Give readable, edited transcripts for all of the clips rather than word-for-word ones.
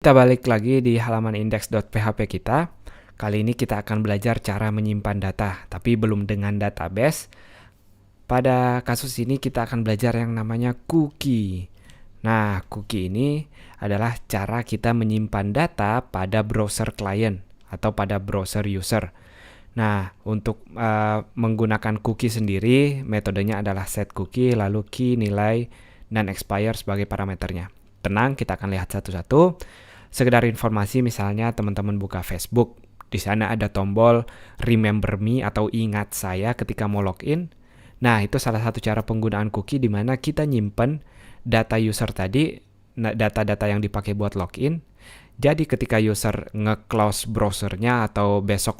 Kita balik lagi di halaman index.php kita. Kali ini kita akan belajar cara menyimpan data, tapi belum dengan database. Pada kasus ini kita akan belajar yang namanya cookie. Nah, cookie ini adalah cara kita menyimpan data pada browser client atau pada browser user. Nah, untuk menggunakan cookie sendiri, metodenya adalah set cookie, lalu key, nilai, dan expire sebagai parameternya. Tenang, kita akan lihat satu-satu. Sekedar informasi, misalnya teman-teman buka Facebook, di sana ada tombol remember me atau ingat saya ketika mau login. Nah, itu salah satu cara penggunaan cookie di mana kita nyimpen data user tadi, data-data yang dipakai buat login. Jadi ketika user nge-close browsernya atau besok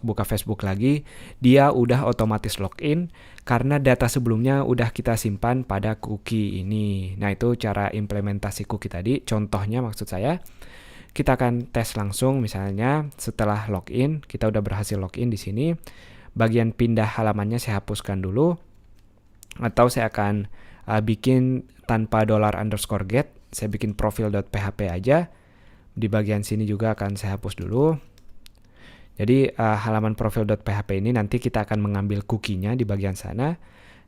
buka Facebook lagi, dia udah otomatis login karena data sebelumnya udah kita simpan pada cookie ini. Nah, itu cara implementasi cookie tadi. Contohnya maksud saya, kita akan tes langsung misalnya setelah login, kita udah berhasil login di sini. Bagian pindah halamannya saya hapuskan dulu, atau saya akan bikin tanpa $_get, saya bikin profil.php aja. Di bagian sini juga akan saya hapus dulu. Jadi halaman profil.php ini nanti kita akan mengambil cookie-nya di bagian sana.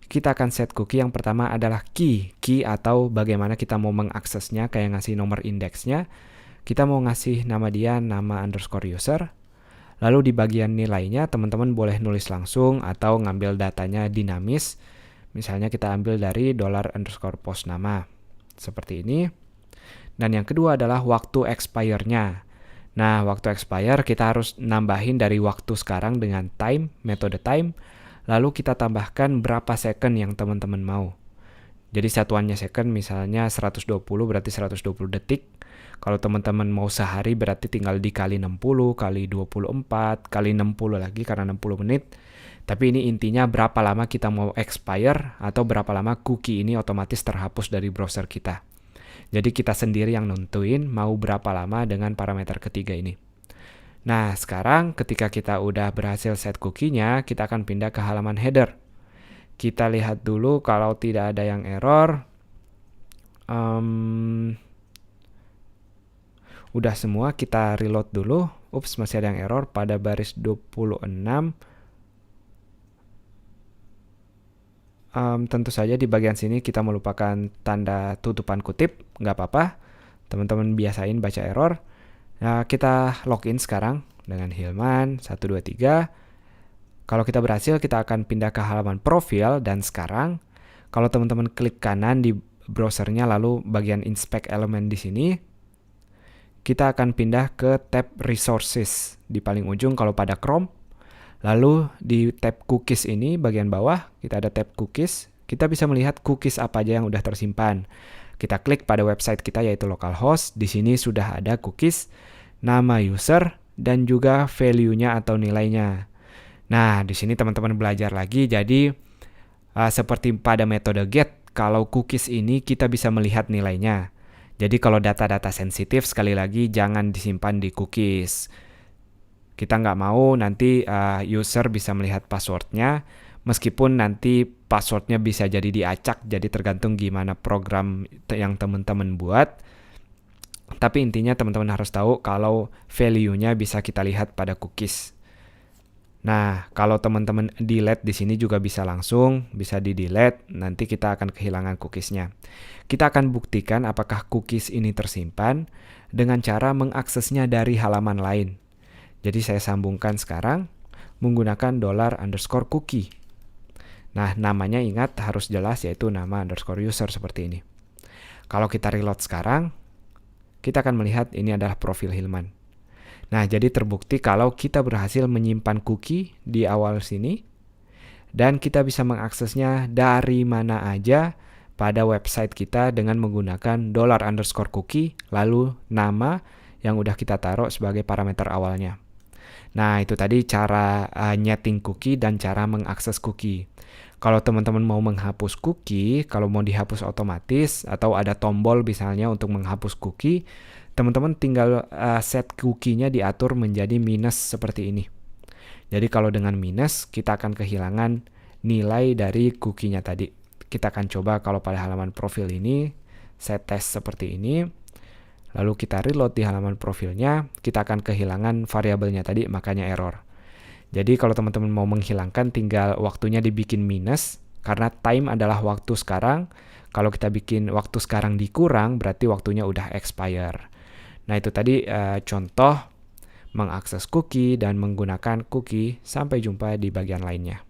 Kita akan set cookie. Yang pertama adalah key atau bagaimana kita mau mengaksesnya, kayak ngasih nomor indeksnya. Kita mau ngasih nama dia, nama _user. Lalu di bagian nilainya teman-teman boleh nulis langsung atau ngambil datanya dinamis. Misalnya kita ambil dari $_post nama. Seperti ini. Dan yang kedua adalah waktu expire-nya. Nah, waktu expire kita harus nambahin dari waktu sekarang dengan time, metode time. Lalu kita tambahkan berapa second yang teman-teman mau. Jadi satuannya second misalnya 120 berarti 120 detik. Kalau teman-teman mau sehari berarti tinggal dikali 60, kali 24, kali 60 lagi karena 60 menit. Tapi ini intinya berapa lama kita mau expire atau berapa lama cookie ini otomatis terhapus dari browser kita. Jadi kita sendiri yang nentuin mau berapa lama dengan parameter ketiga ini. Nah, sekarang ketika kita udah berhasil set cookie-nya, kita akan pindah ke halaman header. Kita lihat dulu kalau tidak ada yang error. Udah semua, kita reload dulu. Ups, masih ada yang error pada baris 26. Tentu saja di bagian sini kita melupakan tanda tutupan kutip, nggak apa-apa. Teman-teman biasain baca error. Nah, kita login sekarang dengan Hilman 123. Kalau kita berhasil, kita akan pindah ke halaman profil. Dan sekarang, kalau teman-teman klik kanan di browsernya, lalu bagian inspect element di sini, kita akan pindah ke tab resources di paling ujung kalau pada Chrome. Lalu di tab cookies ini bagian bawah kita ada tab cookies. Kita bisa melihat cookies apa aja yang udah tersimpan. Kita klik pada website kita yaitu localhost. Di sini sudah ada cookies, nama user dan juga value-nya atau nilainya. Nah, di sini teman-teman belajar lagi. Jadi seperti pada metode get, kalau cookies ini kita bisa melihat nilainya. Jadi kalau data-data sensitif sekali lagi jangan disimpan di cookies. Kita nggak mau nanti user bisa melihat passwordnya, meskipun nanti passwordnya bisa jadi diacak, jadi tergantung gimana program yang teman-teman buat. Tapi intinya teman-teman harus tahu kalau value-nya bisa kita lihat pada cookies. Nah, kalau teman-teman delete di sini juga bisa langsung, bisa di-delete, nanti kita akan kehilangan cookiesnya. Kita akan buktikan apakah cookies ini tersimpan dengan cara mengaksesnya dari halaman lain. Jadi saya sambungkan sekarang menggunakan $_cookie. Nah, namanya ingat harus jelas yaitu nama _user seperti ini. Kalau kita reload sekarang, kita akan melihat ini adalah profil Hilman. Nah, jadi terbukti kalau kita berhasil menyimpan cookie di awal sini dan kita bisa mengaksesnya dari mana aja pada website kita dengan menggunakan $_cookie lalu nama yang udah kita taruh sebagai parameter awalnya. Nah, itu tadi cara nyeting cookie dan cara mengakses cookie. Kalau teman-teman mau menghapus cookie, kalau mau dihapus otomatis atau ada tombol misalnya untuk menghapus cookie, teman-teman tinggal set cookie-nya diatur menjadi minus seperti ini. Jadi kalau dengan minus, kita akan kehilangan nilai dari cookie-nya tadi. Kita akan coba kalau pada halaman profil ini, saya tes seperti ini. Lalu kita reload di halaman profilnya, kita akan kehilangan variabelnya tadi, makanya error. Jadi kalau teman-teman mau menghilangkan, tinggal waktunya dibikin minus, karena time adalah waktu sekarang. Kalau kita bikin waktu sekarang dikurang, berarti waktunya udah expire. Nah itu tadi contoh mengakses cookie dan menggunakan cookie. Sampai jumpa di bagian lainnya.